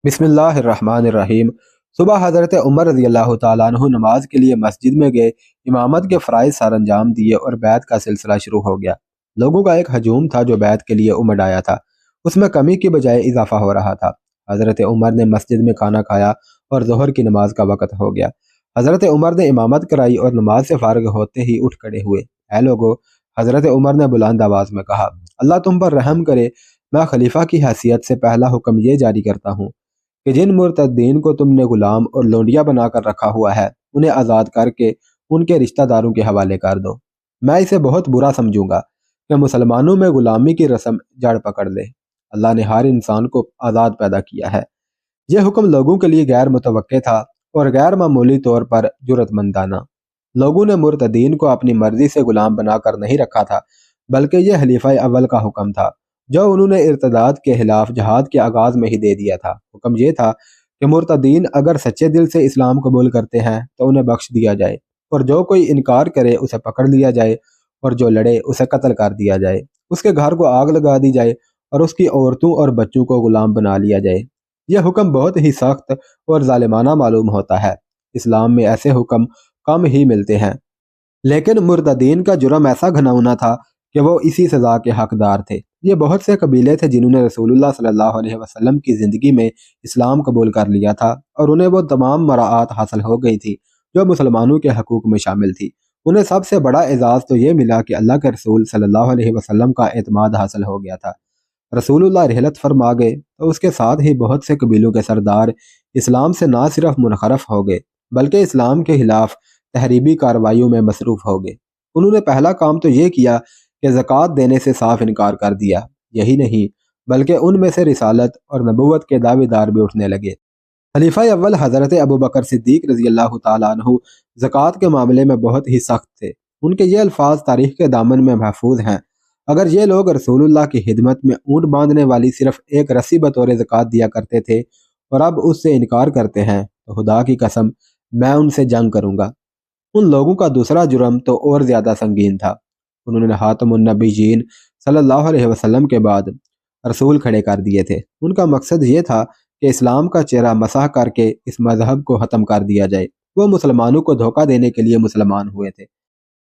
بسم اللہ الرحمن الرحیم۔ صبح حضرت عمر رضی اللہ تعالیٰ عنہ نماز کے لیے مسجد میں گئے، امامت کے فرائض سر انجام دیے اور بیعت کا سلسلہ شروع ہو گیا۔ لوگوں کا ایک ہجوم تھا جو بیعت کے لیے امڑ آیا تھا، اس میں کمی کی بجائے اضافہ ہو رہا تھا۔ حضرت عمر نے مسجد میں کھانا کھایا اور ظہر کی نماز کا وقت ہو گیا۔ حضرت عمر نے امامت کرائی اور نماز سے فارغ ہوتے ہی اٹھ کھڑے ہوئے۔ اے لوگو، حضرت عمر نے بلند آواز میں کہا، اللہ تم پر رحم کرے، میں خلیفہ کی حیثیت سے پہلا حکم یہ جاری کرتا ہوں کہ جن مرتدین کو تم نے غلام اور لونڈیا بنا کر رکھا ہوا ہے انہیں آزاد کر کے ان کے رشتہ داروں کے حوالے کر دو۔ میں اسے بہت برا سمجھوں گا کہ مسلمانوں میں غلامی کی رسم جڑ پکڑ لے۔ اللہ نے ہر انسان کو آزاد پیدا کیا ہے۔ یہ حکم لوگوں کے لیے غیر متوقع تھا اور غیر معمولی طور پر جرأت مندانہ۔ لوگوں نے مرتدین کو اپنی مرضی سے غلام بنا کر نہیں رکھا تھا، بلکہ یہ خلیفہ اول کا حکم تھا جو انہوں نے ارتداد کے خلاف جہاد کے آغاز میں ہی دے دیا تھا۔ حکم یہ تھا کہ مرتدین اگر سچے دل سے اسلام قبول کرتے ہیں تو انہیں بخش دیا جائے، اور جو کوئی انکار کرے اسے پکڑ لیا جائے، اور جو لڑے اسے قتل کر دیا جائے، اس کے گھر کو آگ لگا دی جائے اور اس کی عورتوں اور بچوں کو غلام بنا لیا جائے۔ یہ حکم بہت ہی سخت اور ظالمانہ معلوم ہوتا ہے۔ اسلام میں ایسے حکم کم ہی ملتے ہیں، لیکن مرتدین کا جرم ایسا گھناؤنا تھا کہ وہ اسی سزا کے حقدار تھے۔ یہ بہت سے قبیلے تھے جنہوں نے رسول اللہ صلی اللہ علیہ وسلم کی زندگی میں اسلام قبول کر لیا تھا، اور انہیں وہ تمام مراعات حاصل ہو گئی تھی جو مسلمانوں کے حقوق میں شامل تھی۔ انہیں سب سے بڑا اعزاز تو یہ ملا کہ اللہ کے رسول صلی اللہ علیہ وسلم کا اعتماد حاصل ہو گیا تھا۔ رسول اللہ رحلت فرما گئے تو اس کے ساتھ ہی بہت سے قبیلوں کے سردار اسلام سے نہ صرف منحرف ہو گئے بلکہ اسلام کے خلاف تحریبی کارروائیوں میں مصروف ہو گئے۔ انہوں نے پہلا کام تو یہ کیا کہ زکوٰۃ دینے سے صاف انکار کر دیا۔ یہی نہیں بلکہ ان میں سے رسالت اور نبوت کے دعوے دار بھی اٹھنے لگے۔ خلیفہ اول حضرت ابوبکر صدیق رضی اللہ تعالیٰ عنہ زکوٰۃ کے معاملے میں بہت ہی سخت تھے۔ ان کے یہ الفاظ تاریخ کے دامن میں محفوظ ہیں، اگر یہ لوگ رسول اللہ کی خدمت میں اونٹ باندھنے والی صرف ایک رسی بطور زکوٰۃ دیا کرتے تھے اور اب اس سے انکار کرتے ہیں تو خدا کی قسم میں ان سے جنگ کروں گا۔ ان لوگوں کا دوسرا جرم تو اور زیادہ سنگین تھا۔ انہوں نے خاتم النبیین صلی اللہ علیہ وسلم کے بعد رسول کھڑے کر دیے تھے۔ ان کا مقصد یہ تھا کہ اسلام کا چہرہ مسح کر کے اس مذہب کو ختم کر دیا جائے۔ وہ مسلمانوں کو دھوکہ دینے کے لیے مسلمان ہوئے تھے۔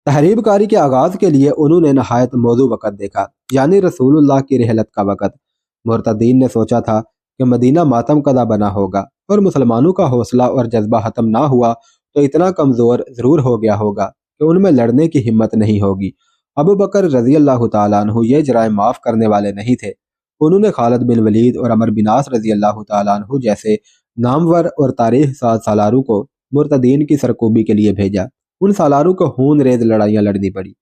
تحریب کاری کے آغاز کے لیے انہوں نے نہایت موزوں وقت دیکھا، یعنی رسول اللہ کی رحلت کا وقت۔ مرتدین نے سوچا تھا کہ مدینہ ماتم کدہ بنا ہوگا اور مسلمانوں کا حوصلہ اور جذبہ ختم نہ ہوا تو اتنا کمزور ضرور ہو گیا ہوگا کہ ان میں لڑنے کی ہمت نہیں ہوگی۔ ابو بکر رضی اللہ تعالیٰ عنہ یہ جرائم معاف کرنے والے نہیں تھے۔ انہوں نے خالد بن ولید اور عمر بن عاص رضی اللہ تعالیٰ عنہ جیسے نامور اور تاریخ ساز سالاروں کو مرتدین کی سرکوبی کے لیے بھیجا۔ ان سالاروں کو خون ریز لڑائیاں لڑنی پڑی۔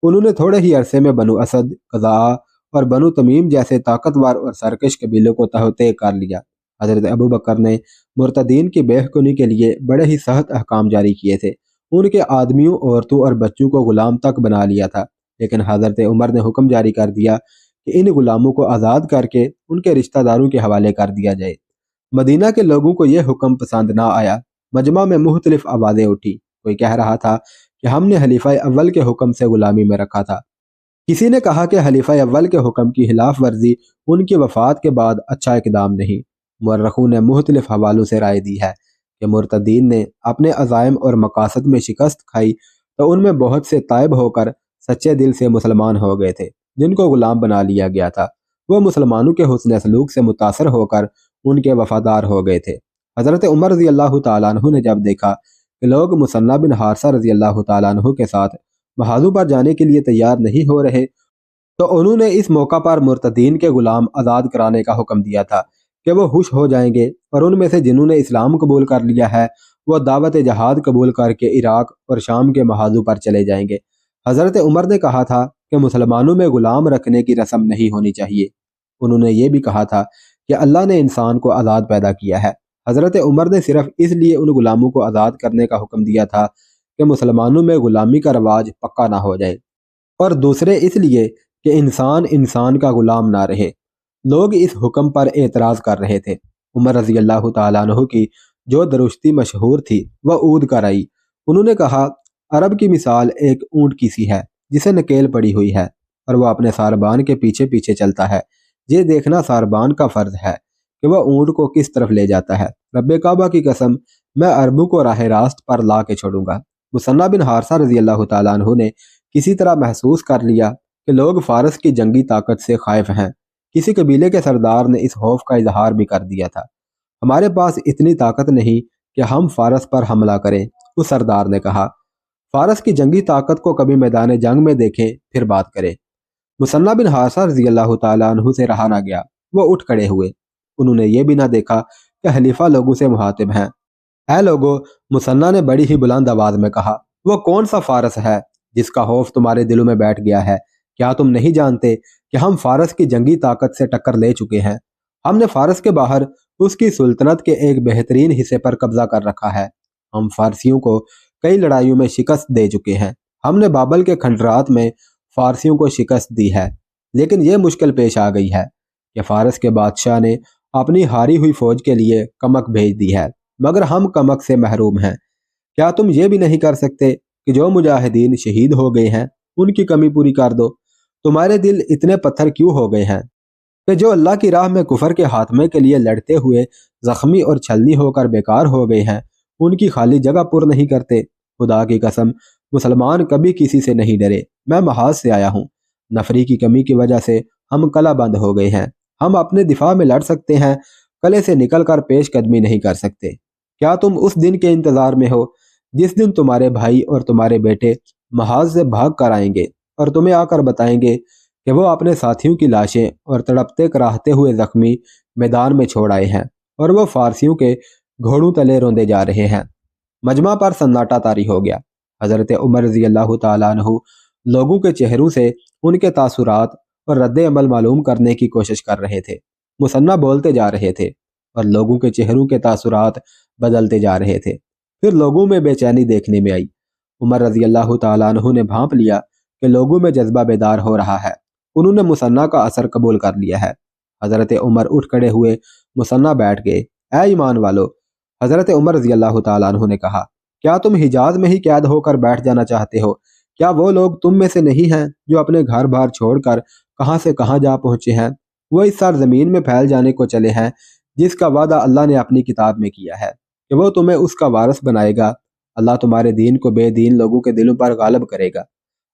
انہوں نے تھوڑے ہی عرصے میں بنو اسد، قضاء اور بنو تمیم جیسے طاقتور اور سرکش قبیلوں کو تہہ کر لیا۔ حضرت ابو بکر نے مرتدین کی بے حکمی کے لیے بڑے ہی سخت احکام جاری کیے تھے۔ ان کے آدمیوں، عورتوں اور بچوں کو غلام تک بنا لیا تھا، لیکن حضرت عمر نے حکم جاری کر دیا کہ ان غلاموں کو آزاد کر کے ان کے رشتہ داروں کے حوالے کر دیا جائے۔ مدینہ کے لوگوں کو یہ حکم پسند نہ آیا۔ مجمع میں مختلف آوازیں اٹھی۔ کوئی کہہ رہا تھا کہ ہم نے خلیفہ اول کے حکم سے غلامی میں رکھا تھا۔ کسی نے کہا کہ خلیفہ اول کے حکم کی خلاف ورزی ان کی وفات کے بعد اچھا اقدام نہیں۔ مورخوں نے مختلف حوالوں سے رائے دی ہے کہ مرتدین نے اپنے عزائم اور مقاصد میں شکست کھائی تو ان میں بہت سے تائب ہو کر سچے دل سے مسلمان ہو گئے تھے جن کو غلام بنا لیا گیا تھا۔ وہ مسلمانوں کے حسن سلوک سے متاثر ہو کر ان کے وفادار ہو گئے تھے۔ حضرت عمر رضی اللہ تعالیٰ عنہ نے جب دیکھا کہ لوگ مثنیٰ بن حارثہ رضی اللہ تعالیٰ عنہ کے ساتھ محاذوں پر جانے کے لیے تیار نہیں ہو رہے تو انہوں نے اس موقع پر مرتدین کے غلام آزاد کرانے کا حکم دیا تھا کہ وہ خوش ہو جائیں گے، اور ان میں سے جنہوں نے اسلام قبول کر لیا ہے وہ دعوت جہاد قبول کر کے عراق اور شام کے محاذوں پر چلے جائیں گے۔ حضرت عمر نے کہا تھا کہ مسلمانوں میں غلام رکھنے کی رسم نہیں ہونی چاہیے۔ انہوں نے یہ بھی کہا تھا کہ اللہ نے انسان کو آزاد پیدا کیا ہے۔ حضرت عمر نے صرف اس لیے ان غلاموں کو آزاد کرنے کا حکم دیا تھا کہ مسلمانوں میں غلامی کا رواج پکا نہ ہو جائے، اور دوسرے اس لیے کہ انسان کا غلام نہ رہے۔ لوگ اس حکم پر اعتراض کر رہے تھے۔ عمر رضی اللہ تعالیٰ عنہ کی جو درستی مشہور تھی وہ عود کر آئی۔ انہوں نے کہا، عرب کی مثال ایک اونٹ کی سی ہے جسے نکیل پڑی ہوئی ہے اور وہ اپنے ساربان کے پیچھے پیچھے چلتا ہے۔ یہ دیکھنا ساربان کا فرض ہے کہ وہ اونٹ کو کس طرف لے جاتا ہے۔ رب کعبہ کی قسم، میں عربوں کو راہ راست پر لا کے چھوڑوں گا۔ مثنہ بن حارثہ رضی اللہ تعالیٰ عنہ نے کسی طرح محسوس کر لیا کہ لوگ فارس کی جنگی طاقت سے خائف ہیں۔ کسی قبیلے کے سردار نے اس خوف کا اظہار بھی کر دیا تھا۔ ہمارے پاس اتنی طاقت نہیں کہ ہم فارس پر حملہ کریں، اس سردار نے کہا۔ فارس کی جنگی طاقت کو کبھی میدان جنگ میں دیکھیں پھر بات کریں۔ مثنہ بن حارثہ رضی اللہ تعالیٰ عنہ سے رہا نہ گیا، وہ اٹھ کھڑے ہوئے۔ انہوں نے یہ بھی نہ دیکھا کہ حلیفہ لوگوں سے مخاطب ہیں۔ اے لوگو، مثنہ نے بڑی ہی بلند آواز میں کہا، وہ کون سا فارس ہے جس کا خوف تمہارے دلوں میں بیٹھ گیا ہے؟ کیا تم نہیں جانتے کہ ہم فارس کی جنگی طاقت سے ٹکر لے چکے ہیں؟ ہم نے فارس کے باہر اس کی سلطنت کے ایک بہترین حصے پر قبضہ کر رکھا ہے۔ ہم فارسیوں کو کئی لڑائیوں میں شکست دے چکے ہیں۔ ہم نے بابل کے کھنڈرات میں فارسیوں کو شکست دی ہے، لیکن یہ مشکل پیش آ گئی ہے کہ فارس کے بادشاہ نے اپنی ہاری ہوئی فوج کے لیے کمک بھیج دی ہے، مگر ہم کمک سے محروم ہیں۔ کیا تم یہ بھی نہیں کر سکتے کہ جو مجاہدین شہید ہو گئے ہیں ان کی کمی پوری کر دو؟ تمہارے دل اتنے پتھر کیوں ہو گئے ہیں کہ جو اللہ کی راہ میں کفر کے خاتمے کے لیے لڑتے ہوئے زخمی اور چھلنی ہو کر بیکار ہو گئے ہیں ان کی خالی جگہ پر نہیں کرتے؟ خدا کی قسم، مسلمان کبھی کسی سے نہیں ڈرے۔ میں محاذ سے آیا ہوں، نفری کی کمی کی وجہ سے ہم کلا بند ہو گئے ہیں۔ ہم اپنے دفاع میں لڑ سکتے ہیں، کلے سے نکل کر پیش قدمی نہیں کر سکتے۔ کیا تم اس دن کے انتظار میں ہو جس دن تمہارے بھائی اور تمہارے بیٹے محاذ سے بھاگ کر آئیں گے اور تمہیں آ کر بتائیں گے کہ وہ اپنے ساتھیوں کی لاشیں اور تڑپتے کراہتے ہوئے زخمی میدان میں چھوڑ آئے ہیں اور وہ فارسیوں کے گھوڑوں تلے روندے جا رہے ہیں؟ مجمع پر سناٹا طاری ہو گیا۔ حضرت عمر رضی اللہ تعالیٰ عنہ لوگوں کے چہروں سے ان کے تاثرات اور رد عمل معلوم کرنے کی کوشش کر رہے تھے۔ مثنہ بولتے جا رہے تھے اور لوگوں کے چہروں کے تاثرات بدلتے جا رہے تھے۔ پھر لوگوں میں بے چینی دیکھنے میں آئی۔ عمر رضی اللہ تعالیٰ عنہ نے بھانپ لیا کہ لوگوں میں جذبہ بیدار ہو رہا ہے۔ انہوں نے مثنہ کا اثر قبول کر لیا ہے۔ حضرت عمر اٹھ کھڑے ہوئے، مثنہ بیٹھ گئے۔ اے ایمان والو، حضرت عمر رضی اللہ تعالیٰ عنہ نے کہا، کیا تم حجاز میں ہی قید ہو کر بیٹھ جانا چاہتے ہو؟ کیا وہ لوگ تم میں سے نہیں ہیں جو اپنے گھر بار چھوڑ کر کہاں سے کہاں جا پہنچے ہیں؟ وہ اس سرزمین میں پھیل جانے کو چلے ہیں جس کا وعدہ اللہ نے اپنی کتاب میں کیا ہے کہ وہ تمہیں اس کا وارث بنائے گا۔ اللہ تمہارے دین کو بے دین لوگوں کے دلوں پر غالب کرے گا۔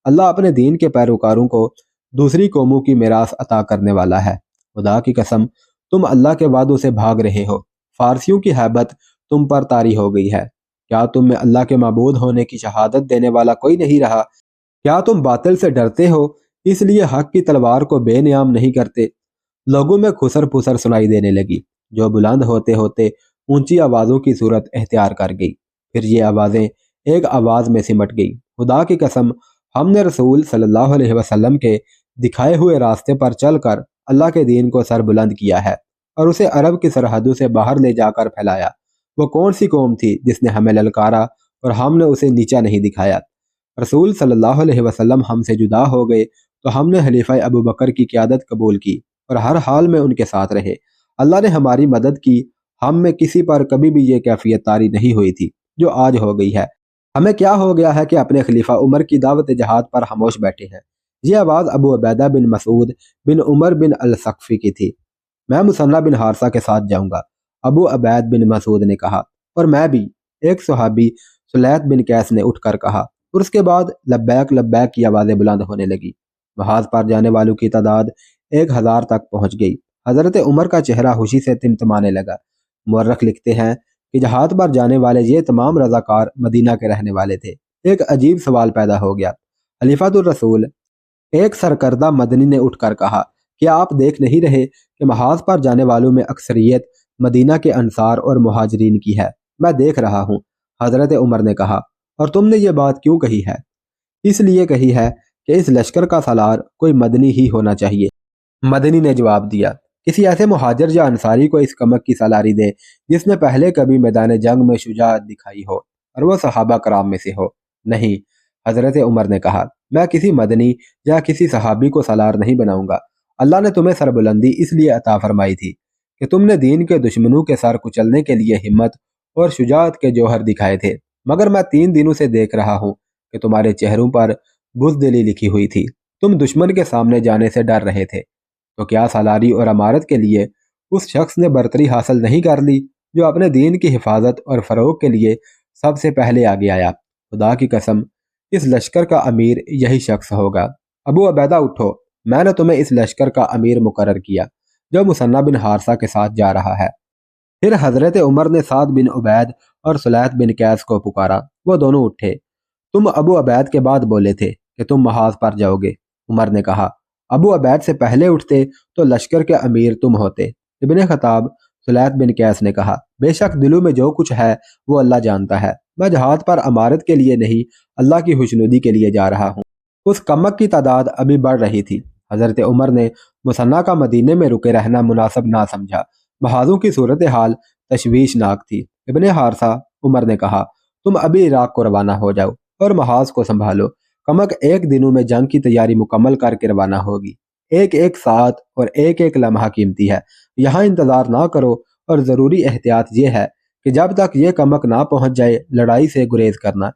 اللہ اپنے دین کے پیروکاروں کو دوسری قوموں کی میراث عطا کرنے والا ہے۔ خدا کی قسم، تم اللہ کے وعدوں سے بھاگ رہے ہو۔ فارسیوں کی ہیبت تم پر طاری ہو گئی ہے۔ کیا تم میں اللہ کے معبود ہونے کی شہادت دینے والا کوئی نہیں رہا؟ کیا تم باطل سے ڈرتے ہو اس لیے حق کی تلوار کو بے نیام نہیں کرتے؟ لوگوں میں خسر پسر سنائی دینے لگی جو بلند ہوتے ہوتے اونچی آوازوں کی صورت اختیار کر گئی۔ پھر یہ آوازیں ایک آواز میں سمٹ گئی۔ خدا کی قسم، ہم نے رسول صلی اللہ علیہ وسلم کے دکھائے ہوئے راستے پر چل کر اللہ کے دین کو سر بلند کیا ہے اور اسے عرب کی سرحدوں سے باہر لے جا کر پھیلایا۔ وہ کون سی قوم تھی جس نے ہمیں للکارا اور ہم نے اسے نیچا نہیں دکھایا؟ رسول صلی اللہ علیہ وسلم ہم سے جدا ہو گئے تو ہم نے خلیفہ ابو بکر کی قیادت قبول کی اور ہر حال میں ان کے ساتھ رہے۔ اللہ نے ہماری مدد کی۔ ہم میں کسی پر کبھی بھی یہ کیفیت طاری نہیں ہوئی تھی جو آج ہو گئی ہے۔ ہمیں کیا ہو گیا ہے کہ اپنے خلیفہ عمر کی دعوت جہاد پر خاموش بیٹھے ہیں؟ یہ آواز ابو عبیدہ بن مسعود بن عمر بن الثقفی کی تھی۔ میں مثنہ بن حارثہ کے ساتھ جاؤں گا، ابو عبید بن مسعود نے کہا۔ اور میں بھی، ایک صحابی سلیت بن قیس نے اٹھ کر کہا، اور اس کے بعد لبیک لبیک کی آوازیں بلند ہونے لگی۔ محاذ پر جانے والوں کی تعداد 1000 تک پہنچ گئی۔ حضرت عمر کا چہرہ خوشی سے تمتمانے لگا۔ مورخ لکھتے ہیں کہ جہاد پر جانے والے یہ تمام رضاکار مدینہ کے رہنے والے تھے۔ ایک عجیب سوال پیدا ہو گیا۔ خلیفۃ الرسول، ایک سرکردہ مدنی نے اٹھ کر کہا، کیا آپ دیکھ نہیں رہے کہ محاذ پر جانے والوں میں اکثریت مدینہ کے انصار اور مہاجرین کی ہے؟ میں دیکھ رہا ہوں، حضرت عمر نے کہا۔ اور تم نے یہ بات کیوں کہی ہے؟ اس لیے کہی ہے کہ اس لشکر کا سالار کوئی مدنی ہی ہونا چاہیے۔ مدنی نے جواب دیا، کسی ایسے مہاجر یا انصاری کو اس کمک کی سالاری دے جس نے پہلے کبھی میدان جنگ میں شجاعت دکھائی ہو اور وہ صحابہ کرام میں سے ہو۔ نہیں، حضرت عمر نے کہا، میں کسی مدنی یا کسی صحابی کو سالار نہیں بناؤں گا۔ اللہ نے تمہیں سربلندی اس لیے عطا فرمائی تھی کہ تم نے دین کے دشمنوں کے سر کچلنے کے لیے ہمت اور شجاعت کے جوہر دکھائے تھے، مگر میں 3 دنوں سے دیکھ رہا ہوں کہ تمہارے چہروں پر بزدلی لکھی ہوئی تھی۔ تم دشمن کے سامنے جانے سے ڈر رہے تھے، تو کیا سالاری اور امارت کے لیے اس شخص نے برتری حاصل نہیں کر لی جو اپنے دین کی حفاظت اور فروغ کے لیے سب سے پہلے آگے آیا۔ خدا کی قسم، اس لشکر کا امیر یہی شخص ہوگا۔ ابو عبیدہ اٹھو، میں نے تمہیں اس لشکر کا امیر مقرر کیا جو مثنہ بن حارثہ کے ساتھ جا رہا ہے۔ پھر حضرت عمر نے سعد بن عبید اور سلیت بن قیس کو پکارا۔ وہ دونوں اٹھے۔ تم ابو عبید کے بعد بولے تھے کہ تم محاذ پر جاؤ گے۔ عمر نے کہا، ابو عبید سے پہلے اٹھتے تو لشکر کے امیر تم ہوتے۔ ابن خطاب سلیت بن قیس نے کہا، بے شک دلوں میں جو کچھ ہے وہ اللہ جانتا ہے، میں جہاد پر امارت کے لیے نہیں اللہ کی خوشنودی کے لیے جا رہا ہوں۔ اس کمک کی تعداد ابھی بڑھ رہی تھی۔ حضرت عمر نے مثنہ کا مدینے میں رکے رہنا مناسب نہ سمجھا۔ محاذوں کی صورتحال تشویشناک تھی۔ ابن حارثہ عمر نے کہا، تم ابھی عراق کو روانہ ہو جاؤ اور محاذ کو سنبھالو۔ کمک ایک دنوں میں جنگ کی تیاری مکمل کر کے روانہ ہوگی۔ ایک ایک ساعت اور ایک ایک لمحہ قیمتی ہے، یہاں انتظار نہ کرو، اور ضروری احتیاط یہ ہے کہ جب تک یہ کمک نہ پہنچ جائے لڑائی سے گریز کرنا،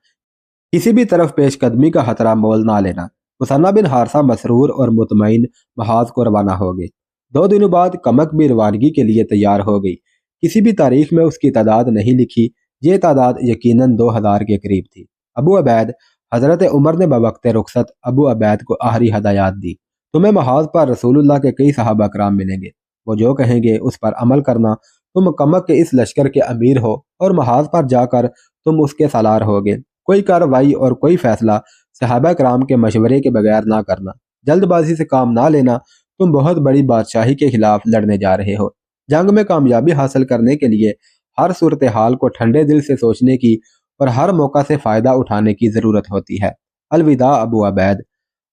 کسی بھی طرف پیش قدمی کا خطرہ مول نہ لینا۔ مثنہ بن حارثہ مسرور اور مطمئن محاذ کو روانہ ہو گئے۔ 2 دنوں بعد کمک بھی روانگی کے لیے تیار ہو گئی۔ کسی بھی تاریخ میں اس کی تعداد نہیں لکھی، یہ تعداد یقیناً 2000 کے قریب تھی۔ ابو عبید، حضرت عمر نے بوقت رخصت ابو عبید کو آخری ہدایات دی۔ تمہیں محاذ پر رسول اللہ کے کئی صحابہ کرام ملیں گے، وہ جو کہیں گے اس پر عمل کرنا۔ تم کمک کے اس لشکر کے امیر ہو اور محاذ پر جا کر تم اس کے سالار ہوگے۔ کوئی کارروائی اور کوئی فیصلہ صحابہ کرام کے مشورے کے بغیر نہ کرنا۔ جلد بازی سے کام نہ لینا، تم بہت بڑی بادشاہی کے خلاف لڑنے جا رہے ہو۔ جنگ میں کامیابی حاصل کرنے کے لیے ہر صورتحال کو ٹھنڈے دل سے سوچنے کی اور ہر موقع سے فائدہ اٹھانے کی ضرورت ہوتی ہے۔ الوداع ابو عبید،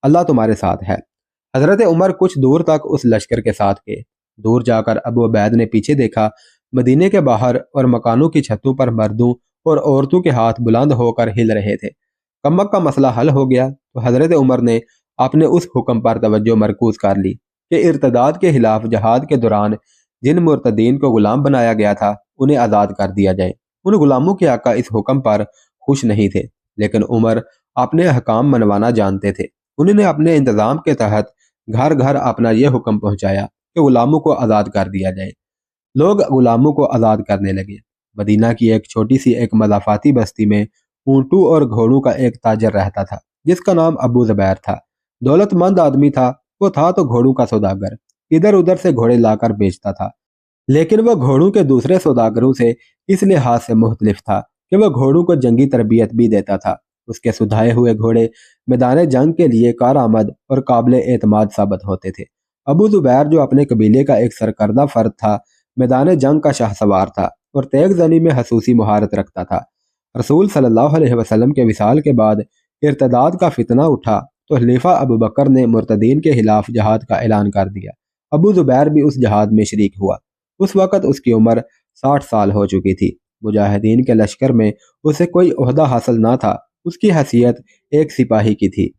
اللہ تمہارے ساتھ ہے۔ حضرت عمر کچھ دور تک اس لشکر کے ساتھ گئے۔ دور جا کر ابو عبید نے پیچھے دیکھا، مدینے کے باہر اور مکانوں کی چھتوں پر مردوں اور عورتوں کے ہاتھ بلند ہو کر ہل رہے تھے۔ کمک کا مسئلہ حل ہو گیا تو حضرت عمر نے اپنے اس حکم پر توجہ مرکوز کر لی کہ ارتداد کے خلاف جہاد کے دوران جن مرتدین کو غلام بنایا گیا تھا انہیں آزاد کر دیا جائے۔ ان غلاموں کے آقا اس حکم پر خوش نہیں تھے، لیکن عمر اپنے احکام منوانا جانتے تھے۔ انہوں نے اپنے انتظام کے تحت گھر گھر اپنا یہ حکم پہنچایا کہ غلاموں کو آزاد کر دیا جائے۔ لوگ غلاموں کو آزاد کرنے لگے۔ مدینہ کی ایک چھوٹی سی ایک مضافاتی بستی میں اونٹوں اور گھوڑوں کا ایک تاجر رہتا تھا جس کا نام ابو زبیر تھا۔ دولت مند آدمی تھا، وہ تھا تو گھوڑوں کا سوداگر، ادھر ادھر سے گھوڑے لا کر بیچتا تھا، لیکن وہ گھوڑوں کے دوسرے سوداگروں سے اس لحاظ سے مختلف تھا کہ وہ گھوڑوں کو جنگی تربیت بھی دیتا تھا۔ اس کے سدھائے ہوئے گھوڑے میدان جنگ کے لیے کارآمد اور قابل اعتماد ثابت ہوتے تھے۔ ابو زبیر جو اپنے قبیلے کا ایک سرکردہ فرد تھا، میدان جنگ کا شاہ سوار تھا اور تیغ زنی میں خصوصی مہارت رکھتا تھا۔ رسول صلی اللہ علیہ وسلم کے وصال کے بعد ارتداد کا فتنہ اٹھا تو خلیفہ ابو بکر نے مرتدین کے خلاف جہاد کا اعلان کر دیا۔ ابو زبیر بھی اس جہاد میں شریک ہوا۔ اس وقت اس کی عمر 60 سال ہو چکی تھی۔ مجاہدین کے لشکر میں اسے کوئی عہدہ حاصل نہ تھا، اس کی حیثیت ایک سپاہی کی تھی۔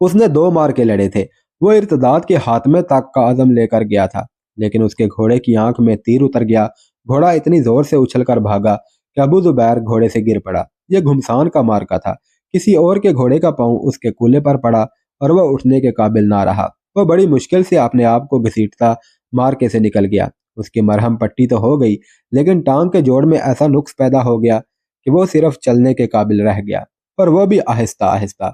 اس نے 2 مارکے لڑے تھے۔ وہ ارتداد کے خاتمے تک کا عزم لے کر گیا تھا، لیکن اس کے گھوڑے کی آنکھ میں تیر اتر گیا۔ گھوڑا اتنی زور سے اچھل کر بھاگا کہ ابو زبیر گھوڑے سے گر پڑا۔ یہ گھمسان کا مارکا تھا۔ کسی اور کے گھوڑے کا پاؤں اس کے کولے پر پڑا اور وہ اٹھنے کے قابل نہ رہا۔ وہ بڑی مشکل سے اپنے آپ کو گھسیٹتا مارکے سے نکل گیا۔ اس کی مرہم پٹی تو ہو گئی، لیکن ٹانگ کے جوڑ میں ایسا نقص پیدا ہو گیا کہ وہ صرف چلنے کے قابل رہ گیا، اور وہ بھی آہستہ آہستہ۔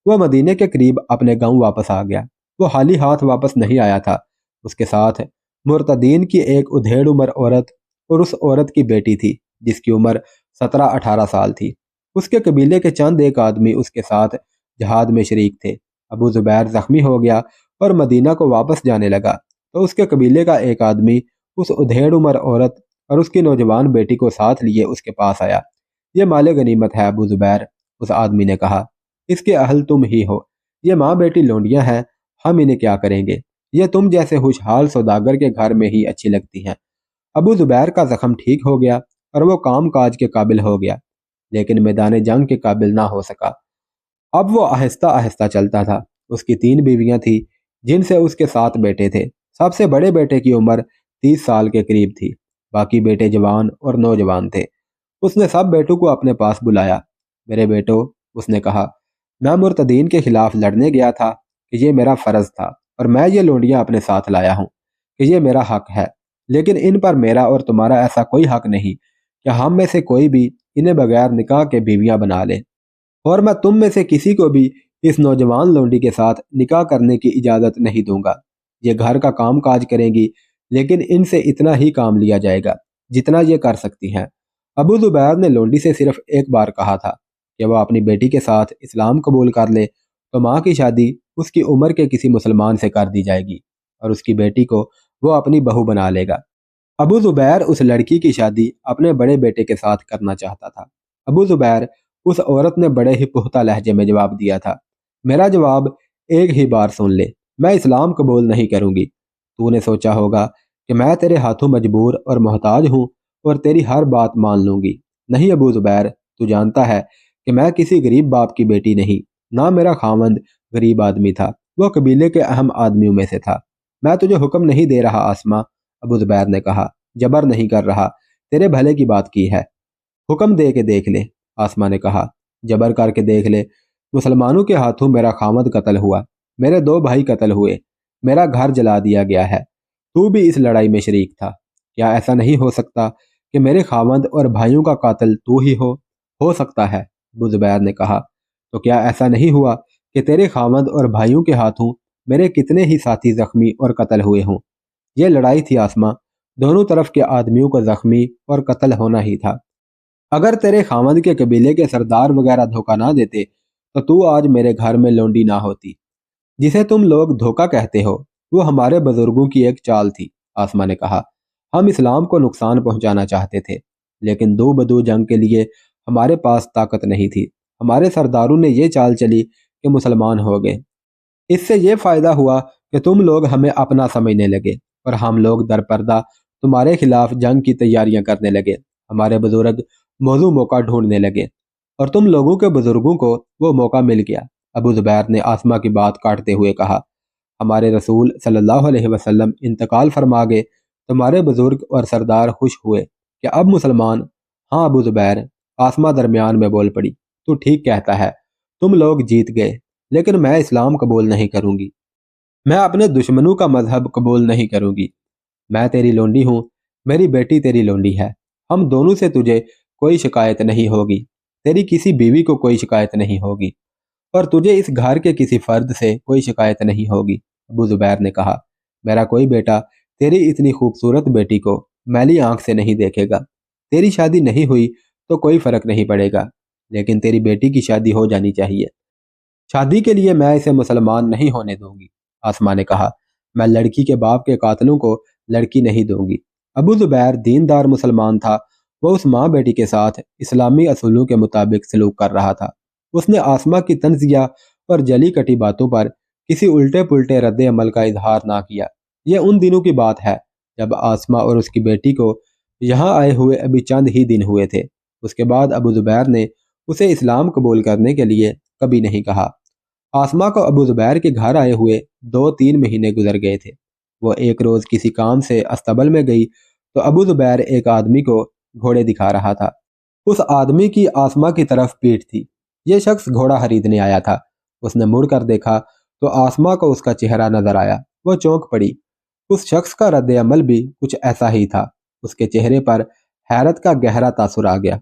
وہ مدینے کے قریب اپنے گاؤں واپس آ گیا۔ وہ خالی ہاتھ واپس نہیں آیا تھا، اس کے ساتھ مرتدین کی ایک ادھیڑ عمر عورت اور اس عورت کی بیٹی تھی جس کی عمر 17-18 سال تھی۔ اس کے قبیلے کے چند ایک آدمی اس کے ساتھ جہاد میں شریک تھے۔ ابو زبیر زخمی ہو گیا اور مدینہ کو واپس جانے لگا تو اس کے قبیلے کا ایک آدمی اس ادھیڑ عمر عورت اور اس کی نوجوان بیٹی کو ساتھ لیے اس کے پاس آیا۔ یہ مال غنیمت ہے ابو زبیر، اس آدمی نے کہا، اس کے اہل تم ہی ہو۔ یہ ماں بیٹی لونڈیاں ہیں، ہم انہیں کیا کریں گے؟ یہ تم جیسے خوشحال سوداگر کے گھر میں ہی اچھی لگتی ہیں۔ ابو زبیر کا زخم ٹھیک ہو گیا اور وہ کام کاج کے قابل ہو گیا، لیکن میدان جنگ کے قابل نہ ہو سکا۔ اب وہ آہستہ آہستہ چلتا تھا۔ اس کی 3 بیویاں تھیں جن سے اس کے 7 بیٹے تھے۔ سب سے بڑے بیٹے کی عمر 30 سال کے قریب تھی، باقی بیٹے جوان اور نوجوان تھے۔ اس نے سب بیٹوں کو اپنے پاس بلایا۔ میرے بیٹو، اس نے کہا، میں مرتدین کے خلاف لڑنے گیا تھا کہ یہ میرا فرض تھا، اور میں یہ لونڈیاں اپنے ساتھ لایا ہوں کہ یہ میرا حق ہے، لیکن ان پر میرا اور تمہارا ایسا کوئی حق نہیں کہ ہم میں سے کوئی بھی انہیں بغیر نکاح کے بیویاں بنا لے، اور میں تم میں سے کسی کو بھی اس نوجوان لونڈی کے ساتھ نکاح کرنے کی اجازت نہیں دوں گا۔ یہ گھر کا کام کاج کریں گی، لیکن ان سے اتنا ہی کام لیا جائے گا جتنا یہ کر سکتی ہیں۔ ابو زبیر نے لونڈی سے صرف ایک بار کہا تھا کہ وہ اپنی بیٹی کے ساتھ اسلام قبول کر لے تو ماں کی شادی اس کی عمر کے کسی مسلمان سے کر دی جائے گی اور اس کی بیٹی کو وہ اپنی بہو بنا لے گا۔ ابو زبیر اس لڑکی کی شادی اپنے بڑے بیٹے کے ساتھ کرنا چاہتا تھا۔ ابو زبیر اس عورت نے بڑے ہی پختہ لہجے میں جواب دیا تھا، میرا جواب ایک ہی بار سن لے، میں اسلام قبول نہیں کروں گی۔ تو نے سوچا ہوگا کہ میں تیرے ہاتھوں مجبور اور محتاج ہوں اور تیری ہر بات مان لوں گی۔ نہیں ابو زبیر، تو جانتا ہے کہ میں کسی غریب باپ کی بیٹی نہیں، نہ میرا خاوند غریب آدمی تھا، وہ قبیلے کے اہم آدمیوں میں سے تھا۔ میں تجھے حکم نہیں دے رہا آسماں، ابو زبیر نے کہا، جبر نہیں کر رہا، تیرے بھلے کی بات کی ہے۔ حکم دے کے دیکھ لے، آسماں نے کہا، جبر کر کے دیکھ لے۔ مسلمانوں کے ہاتھوں میرا خاوند قتل ہوا، میرے 2 بھائی قتل ہوئے، میرا گھر جلا دیا گیا ہے، تو بھی اس لڑائی میں شریک تھا۔ کیا ایسا نہیں ہو سکتا کہ میرے خاوند اور بھائیوں کا قاتل تو ہی ہو سکتا ہے، ابو زبیر نے کہا۔ تو کیا ایسا نہیں ہوا کہ تیرے خاوند اور بھائیوں کے ہاتھوں میرے کتنے ہی ساتھی زخمی اور قتل ہوئے ہوں؟ یہ لڑائی تھی آسماں، دونوں طرف کے آدمیوں کو زخمی اور قتل ہونا ہی تھا۔ اگر تیرے خاوند کے قبیلے کے سردار وغیرہ دھوکہ نہ دیتے تو آج میرے گھر میں لونڈی نہ ہوتی۔ جسے تم لوگ دھوکہ کہتے ہو وہ ہمارے بزرگوں کی ایک چال تھی، آسماں نے کہا۔ ہم اسلام کو نقصان پہنچانا چاہتے تھے، لیکن دو بدو جنگ کے لیے ہمارے پاس طاقت نہیں تھی۔ ہمارے سرداروں نے یہ چال چلی کہ مسلمان ہو گئے۔ اس سے یہ فائدہ ہوا کہ تم لوگ ہمیں اپنا سمجھنے لگے اور ہم لوگ در پردہ تمہارے خلاف جنگ کی تیاریاں کرنے لگے۔ ہمارے بزرگ موزوں موقع ڈھونڈنے لگے اور تم لوگوں کے بزرگوں کو وہ موقع مل گیا۔ ابو زبیر نے آسماں کی بات کاٹتے ہوئے کہا، ہمارے رسول صلی اللہ علیہ وسلم انتقال فرما گئے، تمہارے بزرگ اور سردار خوش ہوئے کہ اب مسلمان۔ ہاں ابو زبیر، آسماں درمیان میں بول پڑی، تو ٹھیک کہتا ہے، تم لوگ جیت گئے، لیکن میں اسلام قبول نہیں کروں گی۔ میں اپنے دشمنوں کا مذہب قبول نہیں کروں گی۔ میں تیری لونڈی ہوں، میری بیٹی تیری لونڈی ہے، ہم دونوں سے تجھے کوئی شکایت نہیں ہوگی، تیری کسی بیوی کو کوئی شکایت نہیں ہوگی، اور تجھے اس گھر کے کسی فرد سے کوئی شکایت نہیں ہوگی۔ ابو زبیر نے کہا، میرا کوئی بیٹا تیری اتنی خوبصورت بیٹی کو میلی آنکھ سے نہیں دیکھے گا۔ تیری شادی نہیں ہوئی تو کوئی فرق نہیں پڑے گا، لیکن تیری بیٹی کی شادی ہو جانی چاہیے۔ شادی کے لیے میں اسے مسلمان نہیں ہونے دوں گی، آسماں نے کہا۔ میں لڑکی کے باپ کے قاتلوں کو لڑکی نہیں دوں گی۔ ابو زبیر دیندار مسلمان تھا، وہ اس ماں بیٹی کے ساتھ اسلامی اصولوں کے مطابق سلوک کر رہا تھا۔ اس نے آسماں کی طنزیہ اور جلی کٹی باتوں پر کسی الٹے پلٹے رد عمل کا اظہار نہ کیا۔ یہ ان دنوں کی بات ہے جب آسماں اور اس کی بیٹی کو یہاں آئے ہوئے ابھی چند ہی دن ہوئے تھے۔ اس کے بعد ابو زبیر نے اسے اسلام قبول کرنے کے لیے کبھی نہیں کہا۔ آسماں کو ابو زبیر کے گھر آئے ہوئے 2-3 مہینے گزر گئے تھے۔ وہ ایک روز کسی کام سے استبل میں گئی تو ابو زبیر ایک آدمی کو گھوڑے دکھا رہا تھا۔ اس آدمی کی آسماں کی طرف پیٹھ تھی۔ یہ شخص گھوڑا خریدنے آیا تھا۔ اس نے مڑ کر دیکھا تو آسماں کو اس کا چہرہ نظر آیا۔ وہ چونک پڑی۔ اس شخص کا رد عمل بھی کچھ ایسا ہی تھا۔ اس کے چہرے پر حیرت کا گہرا تاثر آ گیا۔